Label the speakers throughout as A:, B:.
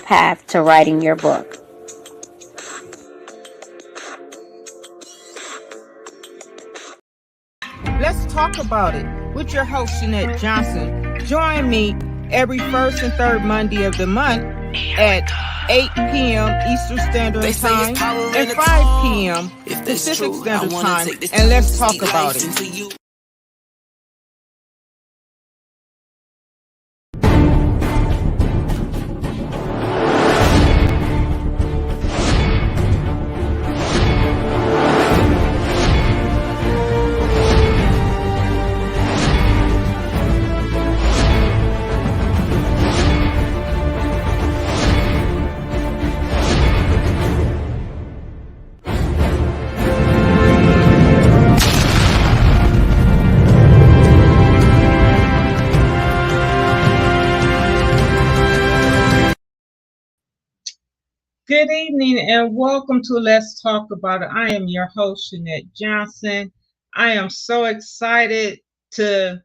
A: path to writing your book.
B: Let's talk about it with your host, Shanette Johnson. Join me every first and third Monday of the month at 8 p.m. Eastern Standard Time and 5 p.m. Pacific Standard Time, and let's talk about it. Good evening and welcome to Let's Talk About It. I am your host, Shanette Johnson. I am so excited to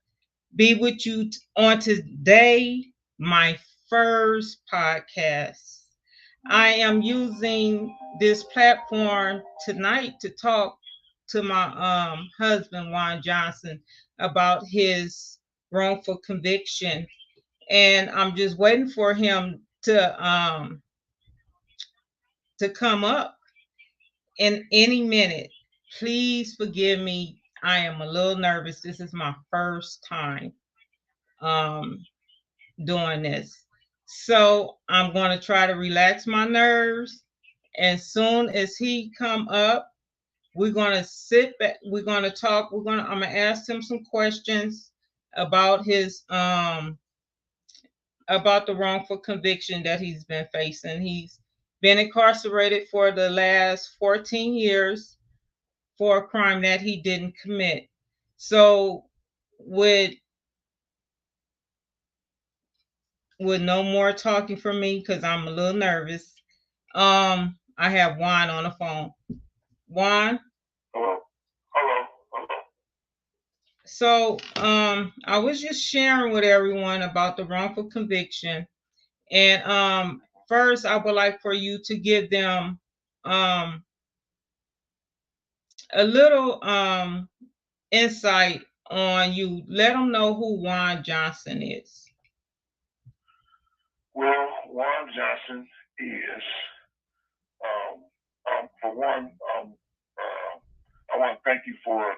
B: be with you on today, my first podcast. I am using this platform tonight to talk to my husband, Juan Johnson, about his wrongful conviction. And I'm just waiting for him to come up in any minute. Please forgive me. I am a little nervous. This is my first time doing this. So I'm going to try to relax my nerves. And soon as he come up, we're going to sit back. We're going to talk. I'm going to ask him some questions about his about the wrongful conviction that he's been facing. He's been incarcerated for the last 14 years for a crime that he didn't commit. So with no more talking from me, because I'm a little nervous, I have Juan on the phone. Juan?
C: Hello.
B: So I was just sharing with everyone about the wrongful conviction. And first I would like for you to give them a little insight on you. Let them know who Juan Johnson is.
C: Well, Juan Johnson is, for one, I want to thank you for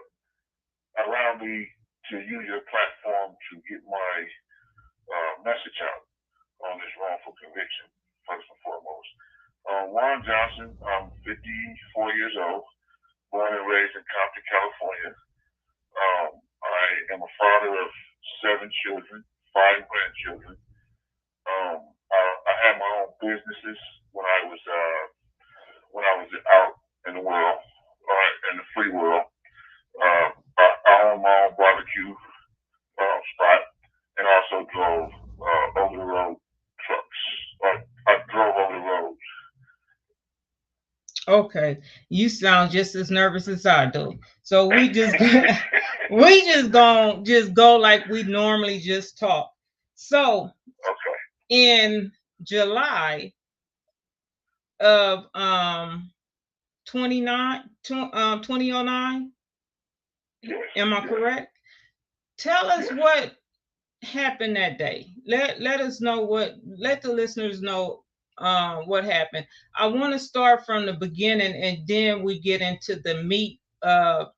C: allowing me to use your platform to get my message out on this wrongful conviction, first and foremost. Juan Johnson, I'm 54 years old, born and raised in Compton, California. I am a father of 7 children, 5 grandchildren. I had my own businesses when I was out in the world, in the free world. I owned my own barbecue spot and also drove over the road trucks. I drove over the road.
B: Okay, you sound just as nervous as I do. So we just gonna go like we normally just talk. So
C: okay.
B: In July of 2009,
C: Yes,
B: am I correct? Tell us what happened that day. Let us know let the listeners know what happened. I want to start from the beginning and then we get into the meat of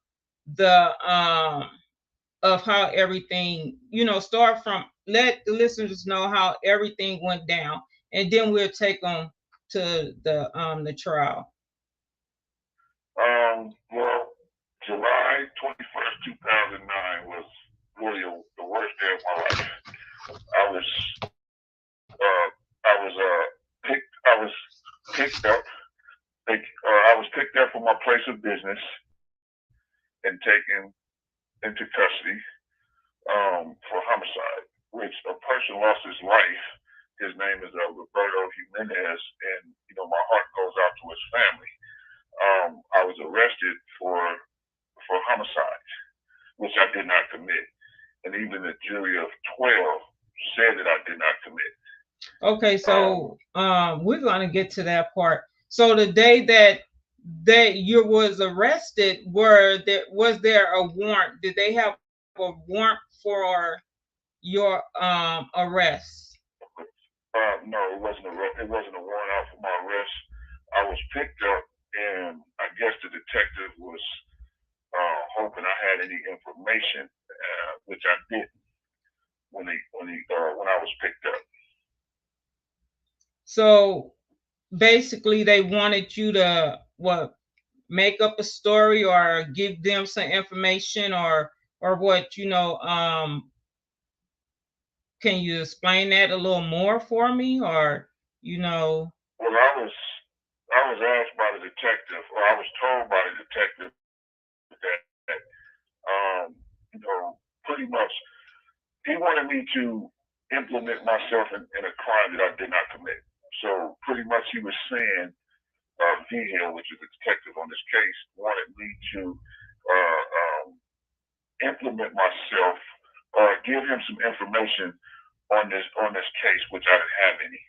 B: how everything, start from, let the listeners know how everything went down, and then we'll take them to the trial.
C: Well, July 21st, 2009 was really the worst day of my life. I was picked up. I was picked up from my place of business and taken into custody for homicide, which a person lost his life. His name is Roberto Jimenez, and my heart goes out to his family. I was arrested for homicide, which I did not commit, and even a jury of 12 said that I did not commit.
B: Okay, so we're gonna get to that part. So the day that you was arrested, was there a warrant? Did they have a warrant for your arrest?
C: No, it wasn't a warrant out for my arrest. I was picked up, and I guess the detective was hoping I had any information, which I didn't when I was picked up.
B: So basically, they wanted you to make up a story or give them some information or what, can you explain that a little more for me, or
C: Well, I was asked by the detective, or I was told by the detective that pretty much he wanted me to implement myself in a crime that I did not commit. So pretty much he was saying, Hill, which is the detective on this case, wanted me to implement myself or give him some information on this case, which I didn't have any.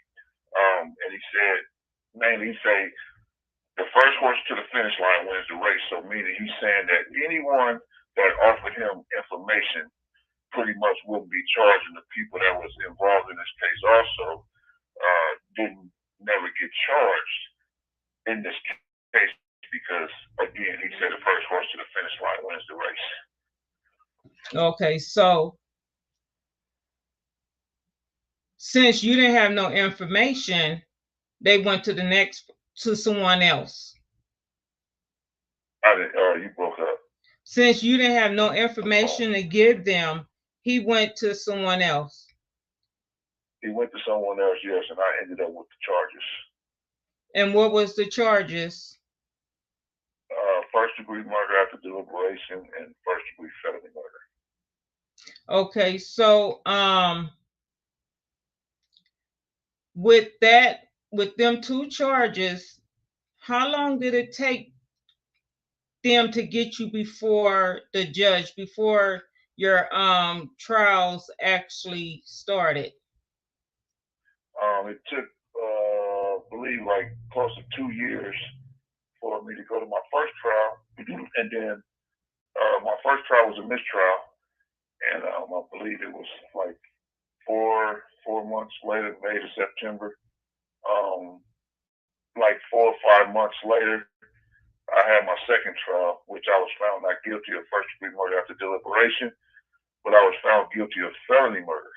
C: And he said, mainly, he say the first horse to the finish line wins the race. So meaning he's saying that anyone that offered him information pretty much wouldn't be charging the people that was involved in this case. Also, didn't never get charged in this case because again he said the first horse to the finish line wins the race.
B: Okay, so since you didn't have no information, they went to someone else.
C: You broke up.
B: Since you didn't have no information to give them, he went to someone else.
C: He went to someone else, yes, and I ended up with the charges.
B: And what was the charges?
C: First degree murder after deliberation and first degree felony murder.
B: Okay, so with them two charges, how long did it take them to get you before the judge, before your trials actually started?
C: It took I believe like close to 2 years for me to go to my first trial, and then my first trial was a mistrial, and I believe it was like 4 months later, May to September. Like 4 or 5 months later, I had my second trial, which I was found not guilty of first degree murder after deliberation, but I was found guilty of felony murder.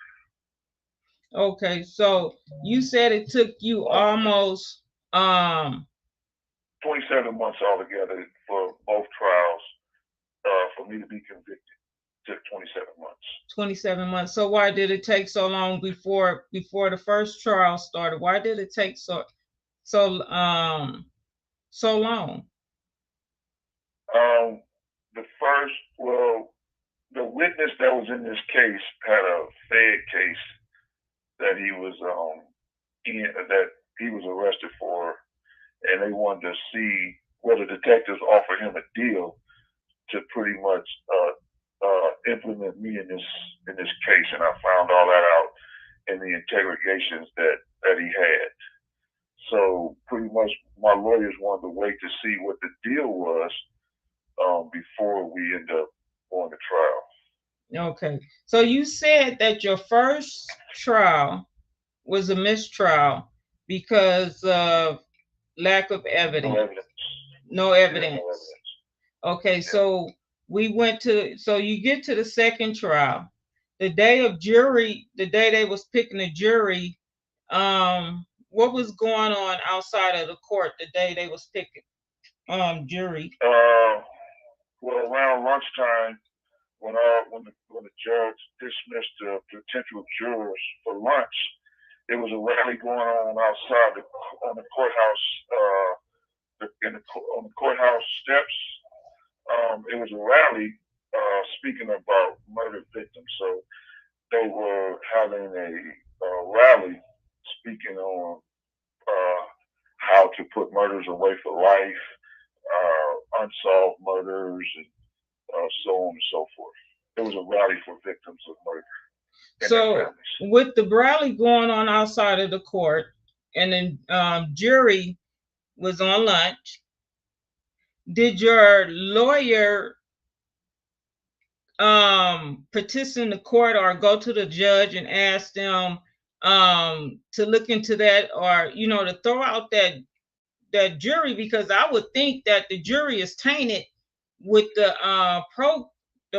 B: Okay, so you said it took you almost
C: 27 months altogether for both trials for me to be convicted. It took 27 months.
B: 27 months. So why did it take so long before the first trial started? Why did it take so long?
C: The witness that was in this case had a Fed case that he was arrested for, and they wanted to see whether detectives offered him a deal to pretty much implement me in this case, and I found all that out in the interrogations that he had. So pretty much my lawyers wanted to wait to see what the deal was before we end up going to trial.
B: Okay. So you said that your first trial was a mistrial because of lack of evidence. No evidence. Okay, so so you get to the second trial. The day they was picking the jury, what was going on outside of the court the day they was picking jury?
C: Well, around lunchtime, when the judge dismissed the potential jurors for lunch, there was a rally going on outside on the courthouse on the courthouse steps. It was a rally speaking about murder victims. So they were having a rally speaking on how to put murders away for life, unsolved murders, and so on and so forth. It was a rally for victims of murder.
B: So with the rally going on outside of the court, and the jury was on lunch. Did your lawyer petition the court or go to the judge and ask them to look into that, or to throw out that jury? Because I would think that the jury is tainted with the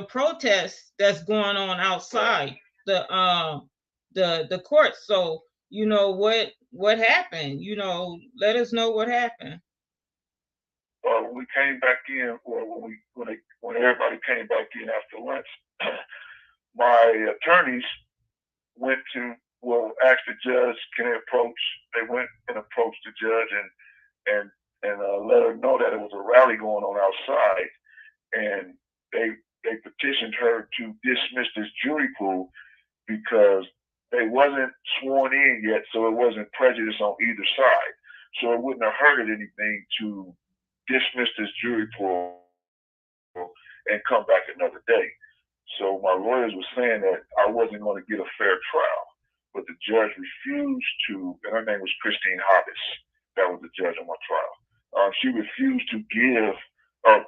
B: protest that's going on outside the court. So what happened? Let us know what happened.
C: When we came back in, or when everybody came back in after lunch, my attorneys went to asked the judge, can they approach? They went and approached the judge and let her know that it was a rally going on outside, and they petitioned her to dismiss this jury pool because they wasn't sworn in yet, so it wasn't prejudice on either side. So it wouldn't have hurted anything to dismiss this jury pool and come back another day. So my lawyers were saying that I wasn't going to get a fair trial, but the judge refused to, and her name was Christine Hobbs. That was the judge on my trial. She refused to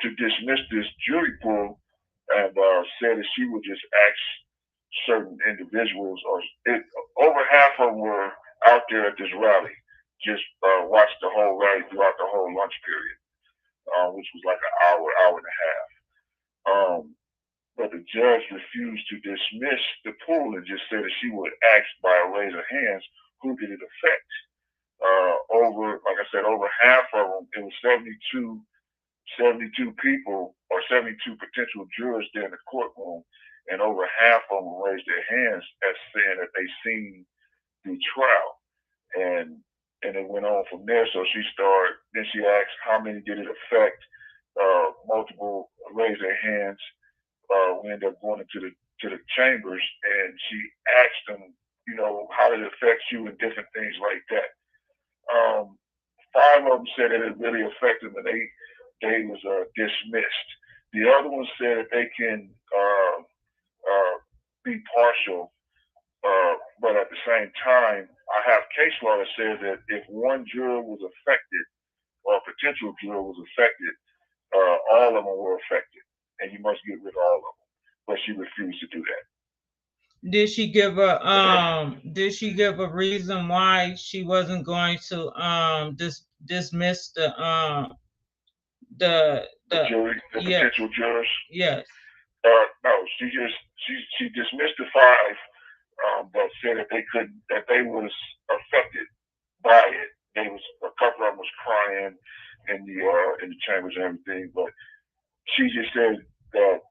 C: to dismiss this jury pool, and said that she would just ask certain individuals, over half of them were out there at this rally, just watched the whole rally throughout the whole lunch period, which was like an hour and a half. But the judge refused to dismiss the pool and just said that she would ask by a raise of hands who did it affect. Like I said, over half of them, it was 72 people or 72 potential jurors there in the courtroom, and over half of them raised their hands as saying that they seen the trial. And it went on from there. So then she asked how many did it affect. Multiple raised their hands. We ended up going into the chambers, and she asked them, how did it affect you and different things like that. 5 of them said that it really affected them, and they was dismissed. The other ones said that they can be partial, but at the same time, I have case law that says that if one juror was affected or a potential juror was affected, all of them were affected, and you must get rid of all of them. But she refused to do that.
B: Did she give a reason why she wasn't going to dismiss the
C: jury, the potential jurors?
B: Yes.
C: No, she dismissed the 5 that said that they was affected by it. A couple of them was crying in the chambers and everything, but she just said that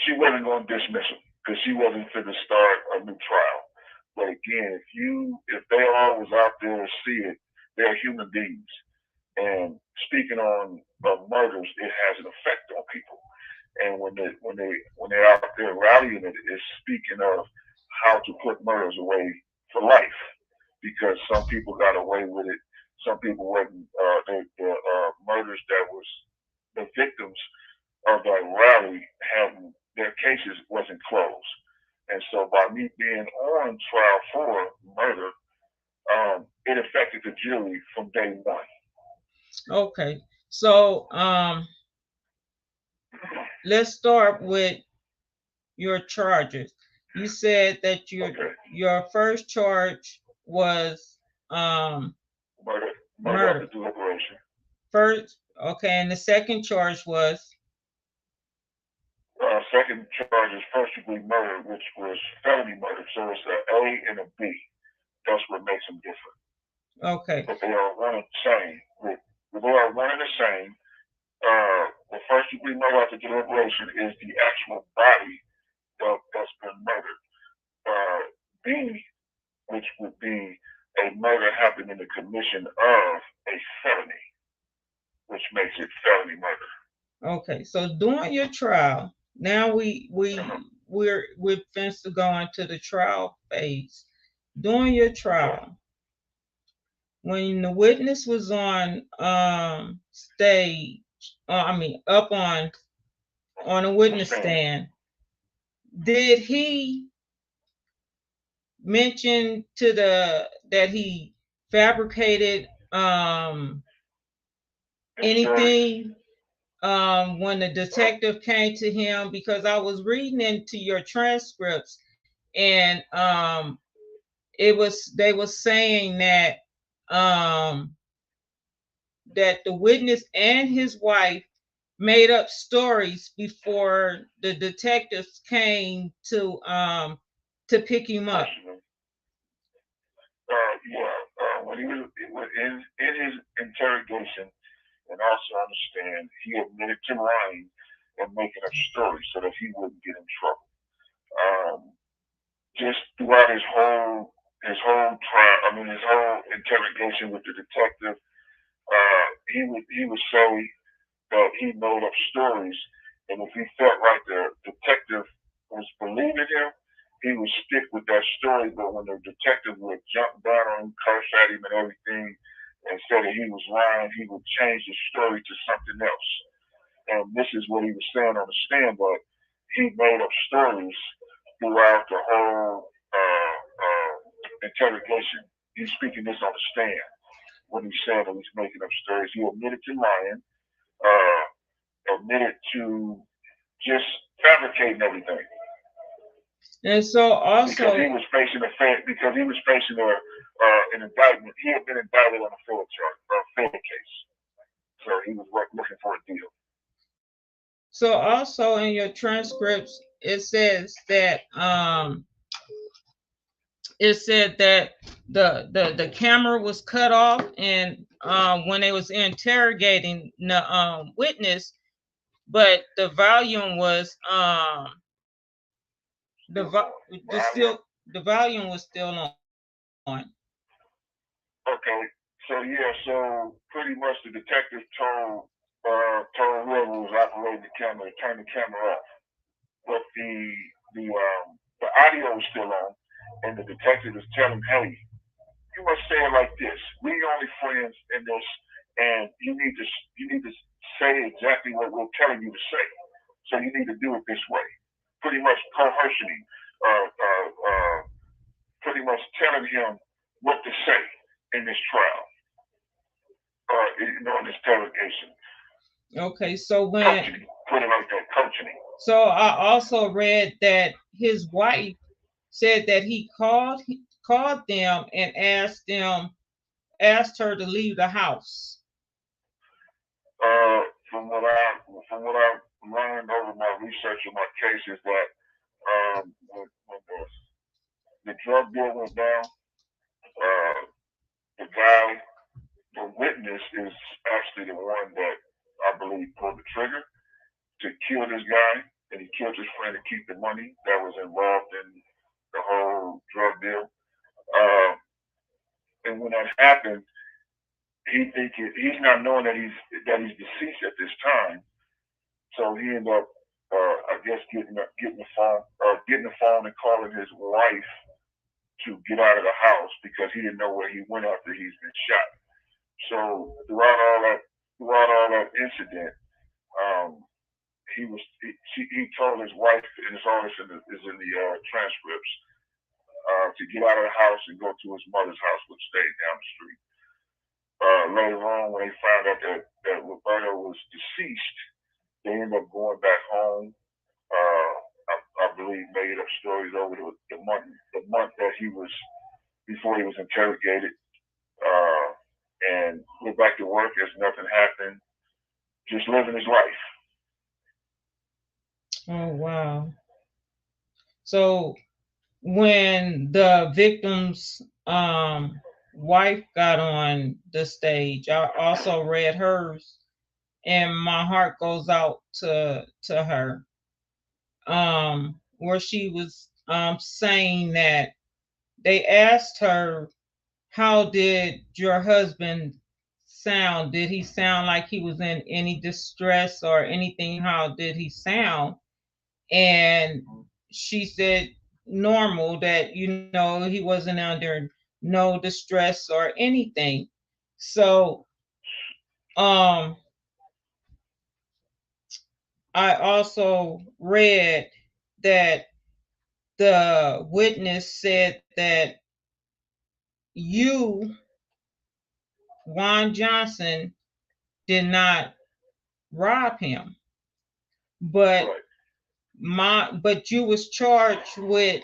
C: she wasn't going to dismiss them because she wasn't going to start a new trial. But again, if they all was out there to see it, they're human beings. And speaking on murders, it has an effect on people. And when they're out there rallying it, it's speaking of how to put murders away for life. Because some people got away with it, some people wasn't. The murders that was the victims of that rally their cases wasn't closed. And so by me being on trial for murder, it affected the jury from day one.
B: Okay. So let's start with your charges. You said that your first charge was
C: murder deliberation.
B: First, okay, and the second charge was?
C: Second charge is first degree murder, which was felony murder. So it's an A and a B. That's what makes them different.
B: Okay.
C: But they are one and the same. They are one and the same. The first degree murder after deliberation is the actual body that's been murdered. B, which would be a murder happened in the commission of a felony, which makes it felony murder.
B: Okay, so during your trial, now we're finished to go into the trial phase. During your trial, when the witness was on stage, up on a witness stand, did he mention to that he fabricated anything when the detective came to him? Because I was reading into your transcripts, and they were saying that that the witness and his wife made up stories before the detectives came to pick him up.
C: When he was in his interrogation, and also understand he admitted to lying and making up stories so that he wouldn't get in trouble. Just throughout his whole trial, his whole interrogation with the detective, he would say that he made up stories, and if he felt like the detective was believing him, he would stick with that story. But when the detective would jump down on him, curse at him, and everything, and say that he was lying, he would change the story to something else. And this is what he was saying on the stand, but he made up stories throughout the whole interrogation. He's speaking this on the stand when he's saying that he's making up stories. He admitted to lying, admitted to just fabricating everything.
B: And so also
C: because he was facing an indictment. He had been indicted on a fraud case, so he was looking for a deal.
B: So also in your transcripts, it says that it said that the camera was cut off, and when they was interrogating the witness, but the volume was the volume was still on.
C: Okay, so pretty much the detective told whoever was operating the camera to turn the camera off, but the audio was still on, and the detective is telling, "Hey, you must say it like this. We only friends in this, and you need to say exactly what we're telling you to say. So you need to do it this way." Pretty much coercioning, pretty much telling him what to say in this trial, in this interrogation.
B: Okay, so when
C: coaching, put it like that, coaching.
B: So I also read that his wife said that he called them and asked her to leave the house.
C: From what I learned over my research in my case is that when the drug deal went down, the witness is actually the one that I believe pulled the trigger to kill this guy, and he killed his friend to keep the money that was involved in the whole drug deal. And when that happened, he's not knowing that he's deceased at this time. So he ended up, I guess, getting the phone and calling his wife to get out of the house because he didn't know where he went after he's been shot. So throughout all that incident, he told his wife, and it's all this is in the transcripts, to get out of the house and go to his mother's house, which stayed down the street. Later on, when they found out that Roberto was deceased, they ended up going back home. I believe made up stories over the month that he was before he was interrogated, and went back to work as nothing happened, just living his life.
B: Oh wow! So when the victim's wife got on the stage, I also read hers, and my heart goes out to her, where she was saying that they asked her, how did your husband sound? Did he sound like he was in any distress or anything? How did he sound? And she said normal, that he wasn't under no distress or anything. So I also read that the witness said that you, Juan Johnson, did not rob him, but you was charged with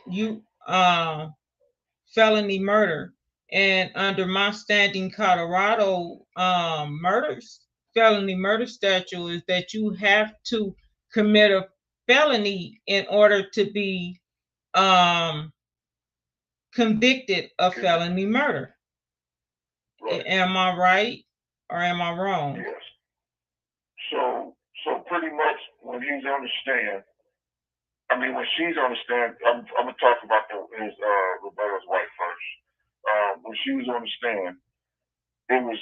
B: felony murder. And under my standing Colorado felony murder statute is that you have to commit a felony in order to be convicted of felony murder. Right. Am I right or am I wrong?
C: Yes. So pretty much when he's on the stand, I mean when she's on the stand, I'm gonna talk about his Roberta's wife first. When she was on the stand, it was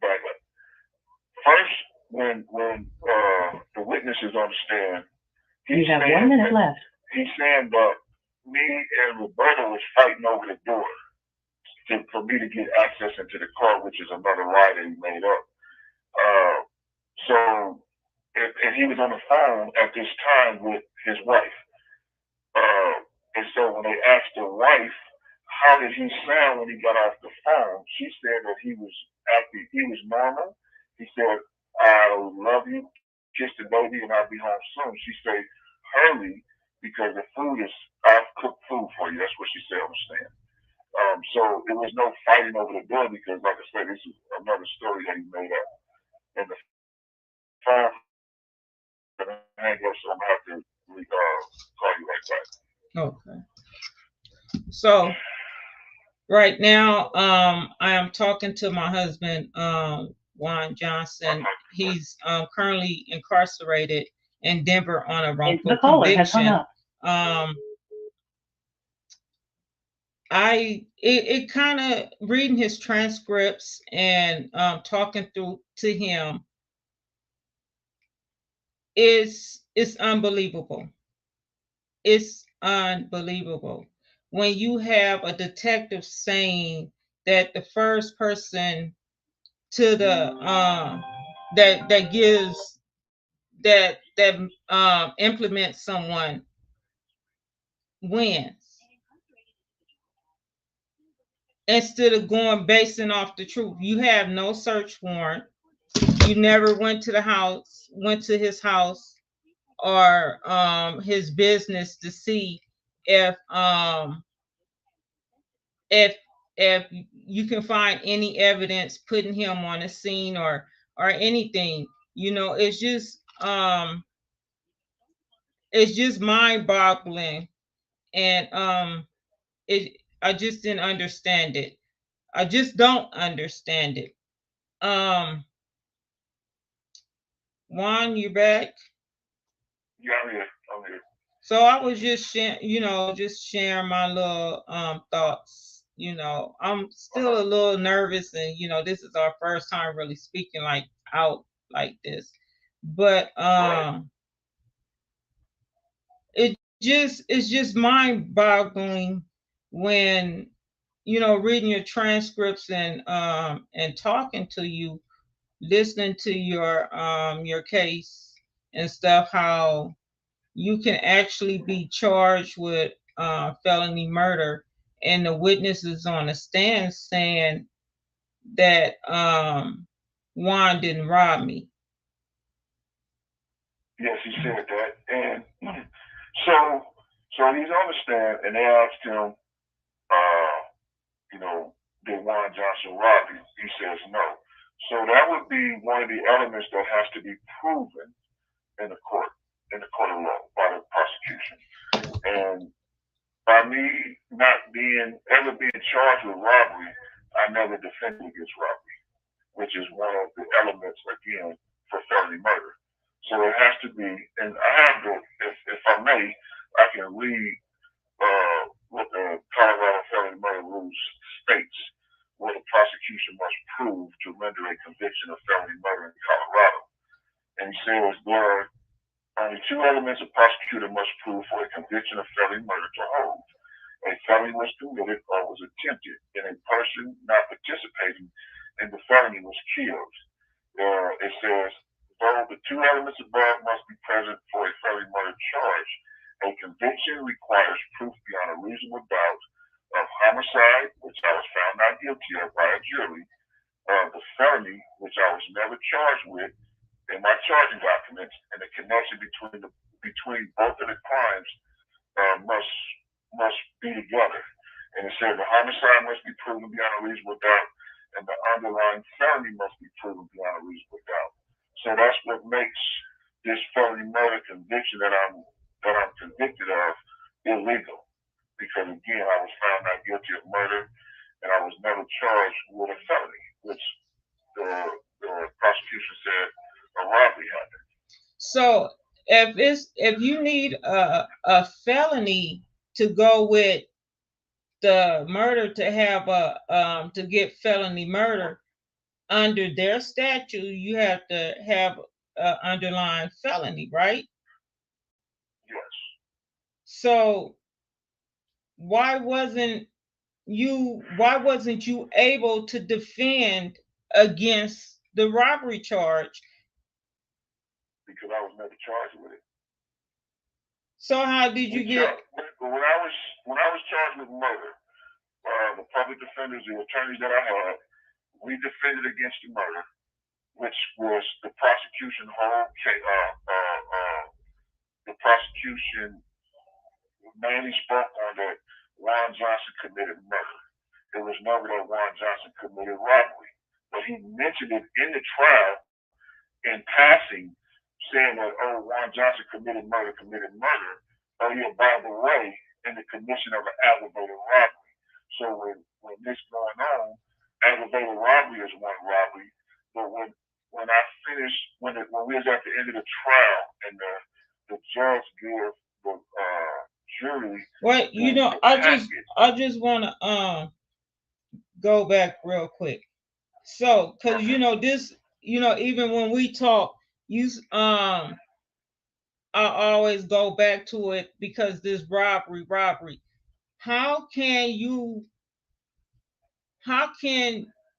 C: back up. First, when the witness is on the stand,
A: you have 1 minute left.
C: He's saying that me and Roberta was fighting over the door for me to get access into the car, which is another lie that he made up. And he was on the phone at this time with his wife. And so when they asked the wife, how did he sound when he got off the phone? She said that he was normal. He said, I love you, kiss the baby, and I'll be home soon. She said, hurry, because I've cooked food for you. That's what she said on the stand. So there was no fighting over the door because, like I said, this is another story that he made up. And the phone hang up, so I'm gonna have to call you right back.
B: Okay. So right now, I am talking to my husband, Juan Johnson. He's currently incarcerated in Denver on a wrongful conviction. It kind of reading his transcripts and talking to him is unbelievable. It's unbelievable when you have a detective saying that the first person to the that gives that implements someone wins, instead of basing off the truth. You have no search warrant. You never went to his house or his business to see if you can find any evidence putting him on a scene or anything. It's just mind-boggling, and I just didn't understand it. I just don't understand it. Juan, you back?
C: Yeah, I'm here.
B: So I was just sharing my little thoughts. I'm still a little nervous, and this is our first time really speaking out like this. But it's just mind-boggling when reading your transcripts and talking to you, listening to your case and stuff, how you can actually be charged with felony murder, and the witnesses on the stand saying that Juan didn't rob me.
C: Yes, he said that, and so he's on the stand, and they asked him, did Juan Johnson rob you? He says no. So that would be one of the elements that has to be proven in the court of law by the prosecution. And by me not ever being charged with robbery, I never defended against robbery, which is one of the elements again for felony murder. So it has to be, and I have to, if I may, I can read what the Colorado felony murder rules states, what the prosecution must prove to render a conviction of felony murder in Colorado. And he says there are only two elements a prosecutor must prove for a conviction of felony murder to hold. A felony was committed or was attempted, and a person not participating in the felony was killed. It says, though the two elements above must be present for a felony murder charge, A conviction requires proof beyond a reasonable doubt of homicide, which I was found not guilty of by a jury, the felony, which I was never charged with in my charging documents, and the connection between both of the crimes must be together. And it said the homicide must be proven beyond a reasonable doubt, and the underlying felony must be proven beyond a reasonable doubt. So that's what makes this felony murder conviction that I'm convicted of illegal. Because again, I was found not guilty of murder, and I was never charged with a felony, which the prosecution said a robbery happened.
B: So if you need a felony to go with the murder to have to get felony murder under their statute, you have to have an underlying felony, right?
C: Yes.
B: So why wasn't you able to defend against the robbery charge?
C: Because I was never charged with it.
B: So how did you get?
C: When I was charged with murder, the public defenders, the attorneys that I had, we defended against the murder, which was the prosecution the prosecution mainly spoke on that Juan Johnson committed murder. It was never that Juan Johnson committed robbery, but he mentioned it in the trial in passing, saying that, oh, Juan Johnson committed murder. Oh, yeah, by the way, in the commission of an aggravated robbery. So when this going on, aggravated robbery is one robbery, but when I finished, when we was at the end of the trial and the judge gave the jury.
B: Well, I just want to go back real quick. So, because this, even when we talk, I always go back to it because this robbery. How can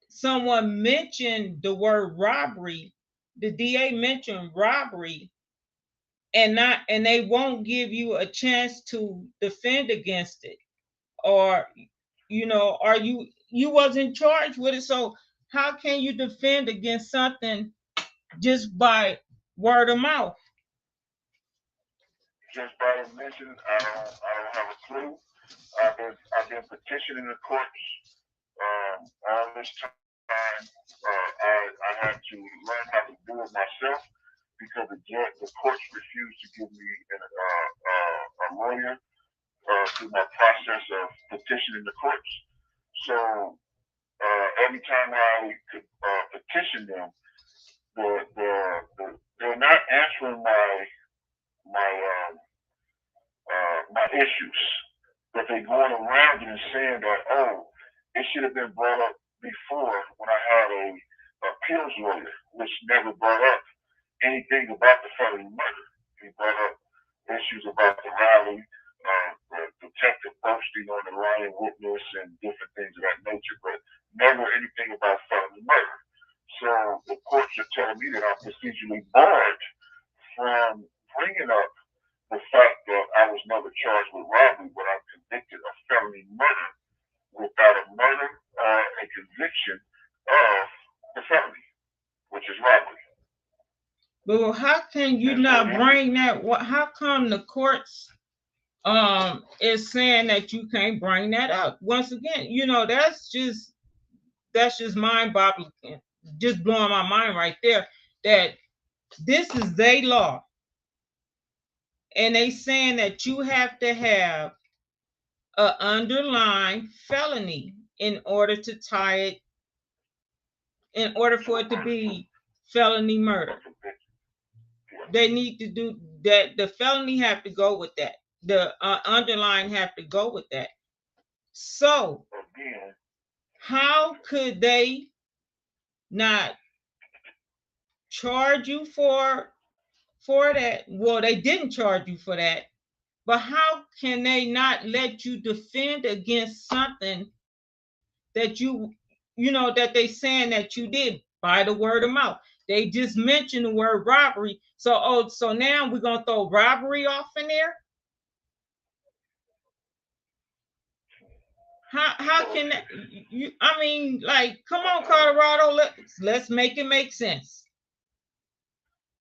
B: someone mention the word robbery? The DA mentioned robbery, and they won't give you a chance to defend against it, or are you wasn't charged with it, so how can you defend against something just by word of mouth?
C: Just by the mention, I don't have a clue. I've been petitioning the courts all this time. I had to learn how to do it myself because the courts refused to give me a lawyer through my process of petitioning the courts. So every time I could petition them, they're not answering my issues, but they're going around it and saying that, oh, it should have been brought up before when I had a appeals lawyer, which never brought up anything about the felony murder. He brought up issues about the rally, Detective Bursting on the lying witness, and different things of that nature, but never anything about felony murder. So the courts are telling me that I'm procedurally barred from bringing up the fact that I was never charged with robbery, but I'm convicted of felony murder without a murder or a conviction of the felony, which is robbery.
B: But how can you not bring that? How come the courts is saying that you can't bring that up? Once again, that's just mind-boggling, just blowing my mind right there, that this is their law, and they saying that you have to have an underlying felony in order to tie it, in order for it to be felony murder. They need to do that. The felony have to go with that. The underlying have to go with that. So how could they not charge you for that? Well, they didn't charge you for that, but how can they not let you defend against something that that they saying that you did by the word of mouth? They just mentioned the word robbery. So now we're gonna throw robbery off in there? How can that, you? I mean, like, come on, Colorado, let's make it make sense.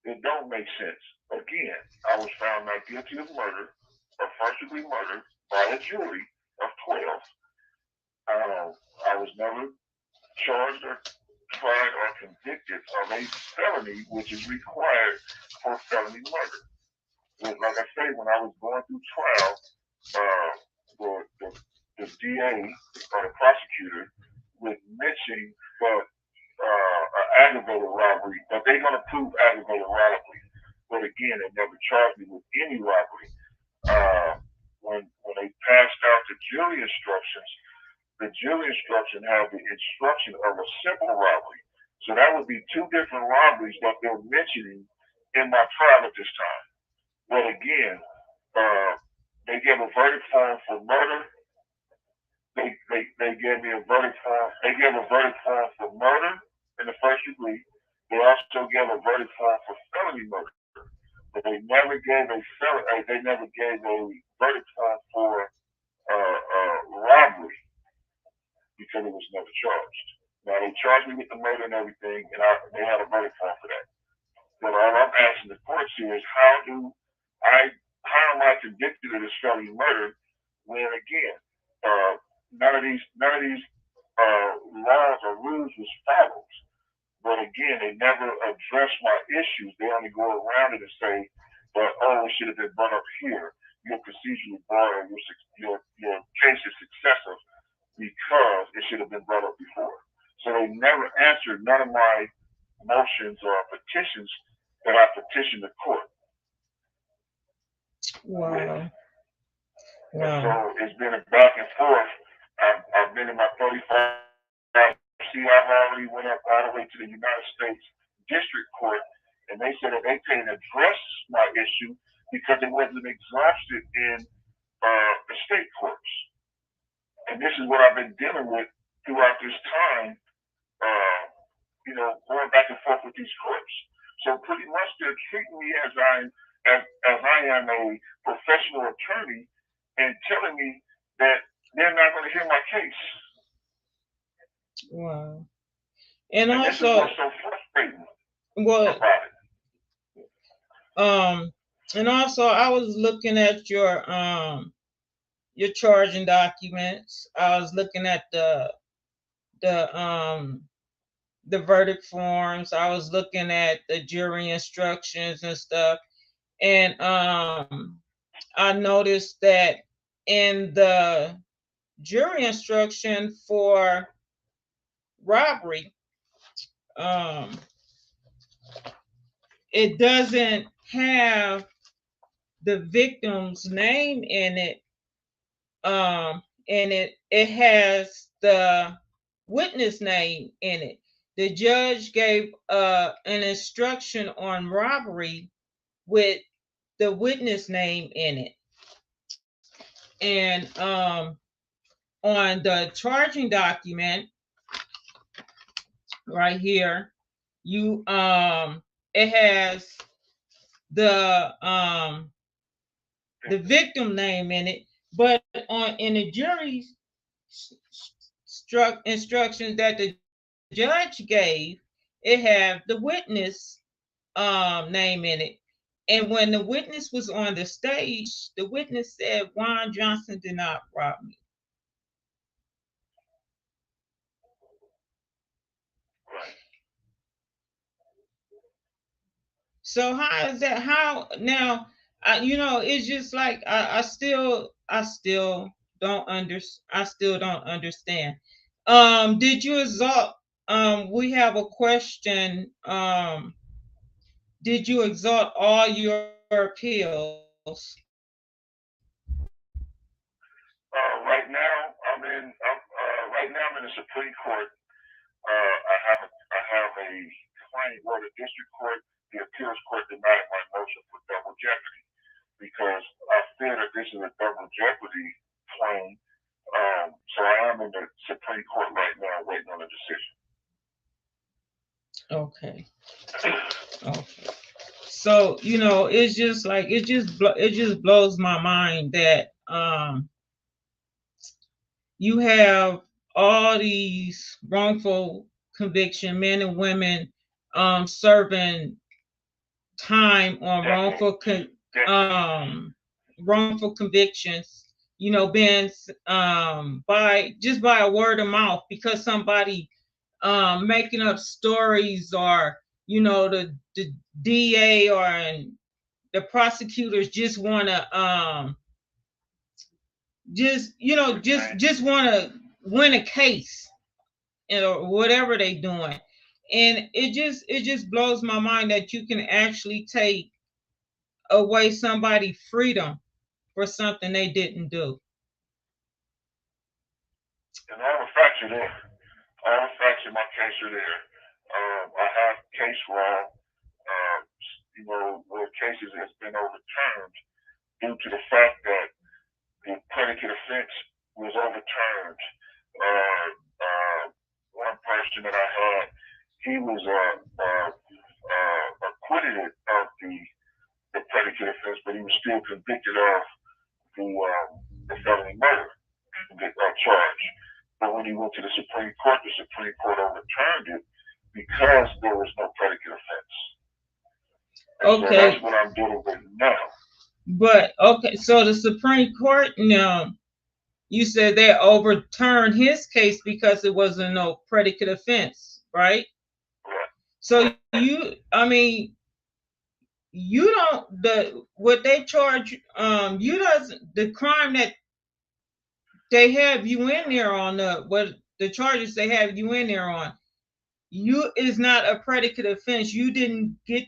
C: It don't make sense. Again, I was found not guilty of murder, or first-degree murder, by a jury of 12. I was never charged or tried or convicted of a felony, which is required for felony murder. But like I say, when I was going through trial, the DA or the prosecutor was mentioning that aggravated robbery, but they're going to prove aggravated robbery. But again, they never charged me with any robbery. When they passed out the jury instructions, the jury instruction had the instruction of a simple robbery. So that would be two different robberies that they're mentioning in my trial at this time. But again, they gave a verdict form for murder. They gave me a verdict form. They gave a verdict form for murder in the first degree. They also gave a verdict form for felony murder. But they never gave a verdict form for robbery because it was never charged. Now they charged me with the murder and everything, and they had a verdict form for that. But all I'm asking the courts here is how am I convicted of this felony murder when again none of these laws or rules was followed. But again, they never address my issues. They only go around it and say, "But it should have been brought up here. Your procedurally barred, your case is successive because it should have been brought up before." So they never answered none of my motions or petitions that I petitioned the court.
B: Wow.
C: And so it's been a back and forth. I've been in my 35. See, I've already went up all the way to the United States District Court, and they said that they couldn't address my issue because it wasn't exhausted in the state courts. And this is what I've been dealing with throughout this time, going back and forth with these courts. So pretty much they're treating me as I am a professional attorney and telling me that they're not going to hear my case.
B: Wow. And
C: also,
B: this is
C: what's so frustrating.
B: Well, and also I was looking at your charging documents. I was looking at the verdict forms. I was looking at the jury instructions and stuff. And I noticed that in the jury instruction for robbery, it doesn't have the victim's name in it. And it has the witness name in it. The judge gave an instruction on robbery with the witness name in it. And on the charging document right here, it has the victim name in it, but in the jury instructions that the judge gave, it had the witness name in it. And when the witness was on the stage, the witness said, "Juan Johnson did not rob me." So how is that? How now? It's just like I still don't understand. Did you exalt? We have a question. Did you exalt all your appeals?
C: Right now, I'm in the Supreme Court. I have a claim where the district court, the appeals court, denied my motion for double jeopardy because I feel that this is a double jeopardy claim. So I am in the Supreme Court right now, waiting on a decision.
B: Okay. So it's just like it just blows my mind that you have all these wrongful conviction, men and women serving time on wrongful convictions, you know, being by a word of mouth, because somebody making up stories, or you know, the DA or and the prosecutors just want to just want to win a case, you know, whatever they doing. And it just blows my mind that you can actually take away somebody's freedom for something they didn't do.
C: And all the facts are there. All the facts in my case are there. I have case law, you know, where cases has been overturned due to the fact that the predicate offense was overturned. One person that I had, he was acquitted of the predicate offense, but he was still convicted of the felony murder charge. But when he went to the Supreme Court overturned it because there was no predicate offense. And
B: okay.
C: So that's what I'm dealing with now.
B: But okay, so the Supreme Court now, you said they overturned his case because it wasn't no predicate offense, right?
C: Right.
B: So I mean, you don't what they charge you doesn't, the crime that they have you in there on, the charges they have you in there on, you is not a predicate offense. You didn't get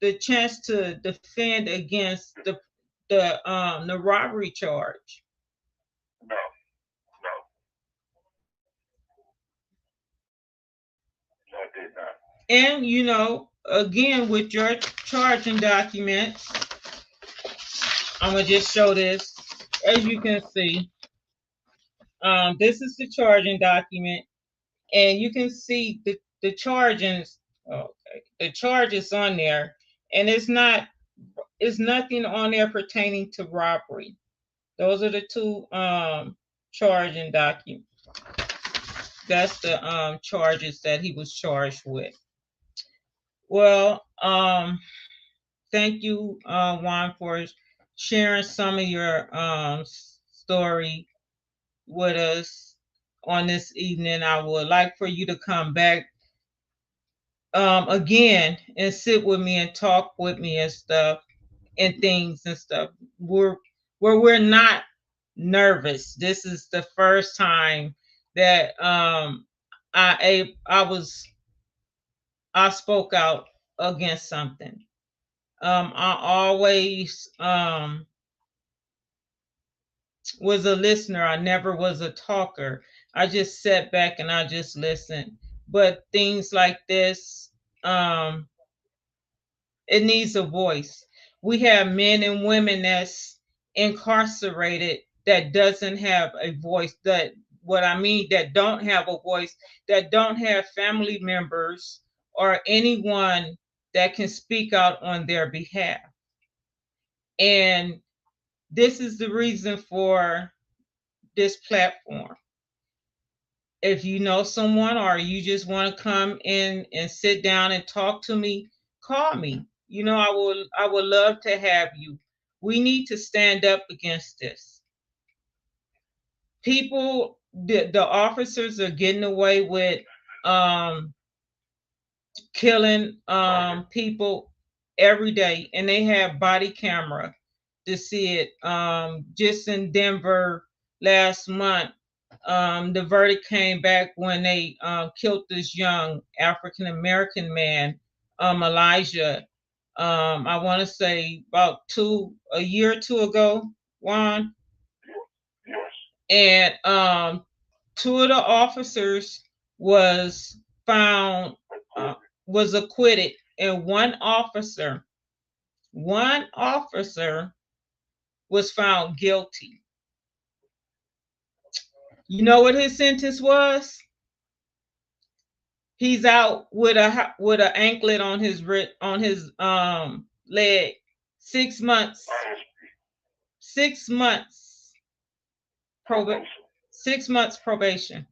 B: the chance to defend against the robbery charge.
C: No. I did not.
B: And you know, again, with your charging documents, I'm gonna just show this. As you can see, this is the charging document, and you can see the charges. Okay, the charges on there, and it's nothing on there pertaining to robbery. Those are the two charging documents. That's the charges that he was charged with. Well, thank you, Juan, for sharing some of your story with us on this evening. I would like for you to come back again and sit with me and talk with me and stuff and things and stuff. We're not nervous. This is the first time that I spoke out against something. I always was a listener. I never was a talker. I just sat back and I just listened. But things like this, it needs a voice. We have men and women that's incarcerated that doesn't have a voice. That what I mean, that don't have a voice, that don't have family members or anyone that can speak out on their behalf. And this is the reason for this platform. If you know someone or you just want to come in and sit down and talk to me, call me. You know, I would love to have you. We need to stand up against this. People, the officers are getting away with killing people every day, and they have body camera to see it. Just in Denver last month, the verdict came back when they killed this young African American man, Elijah. I want to say about a year or two ago, Juan.
C: Yes.
B: And two of the officers was found was acquitted, and one officer was found guilty. You know what his sentence was? He's out with a anklet on his leg. 6 months. 6 months. 6 months probation.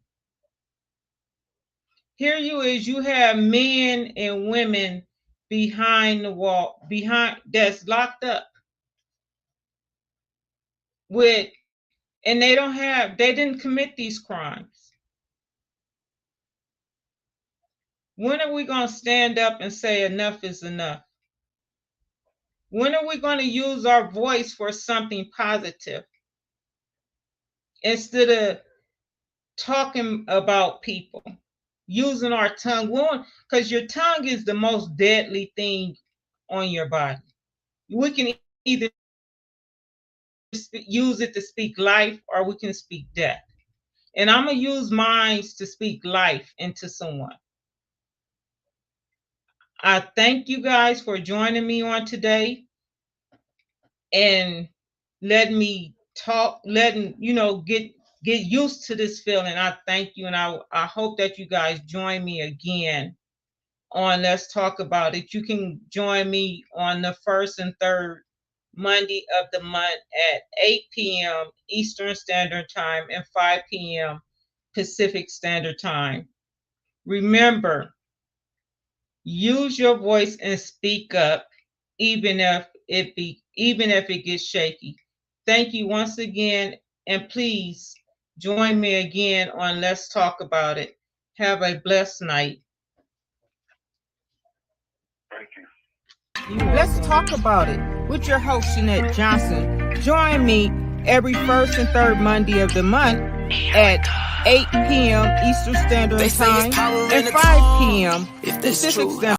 B: Here you have men and women behind the wall, that's locked up and they didn't commit these crimes. When are we going to stand up and say enough is enough? When are we going to use our voice for something positive instead of talking about people, using our tongue? Because your tongue is the most deadly thing on your body. We can either use it to speak life or we can speak death. And I'm going to use mine to speak life into someone. I thank you guys for joining me on today and letting me talk, get used to this feeling. I thank you, and I hope that you guys join me again on Let's Talk About It. You can join me on the first and third Monday of the month at 8 p.m. Eastern Standard Time and 5 p.m. Pacific Standard Time. Remember, use your voice and speak up, even if it gets shaky. Thank you once again, and please join me again on Let's Talk About It. Have a blessed night.
C: Thank you.
B: Let's Talk About It with your host, Shanette Johnson. Join me every first and third Monday of the month at 8 p.m. Eastern Standard Time and 5 p.m. Pacific Standard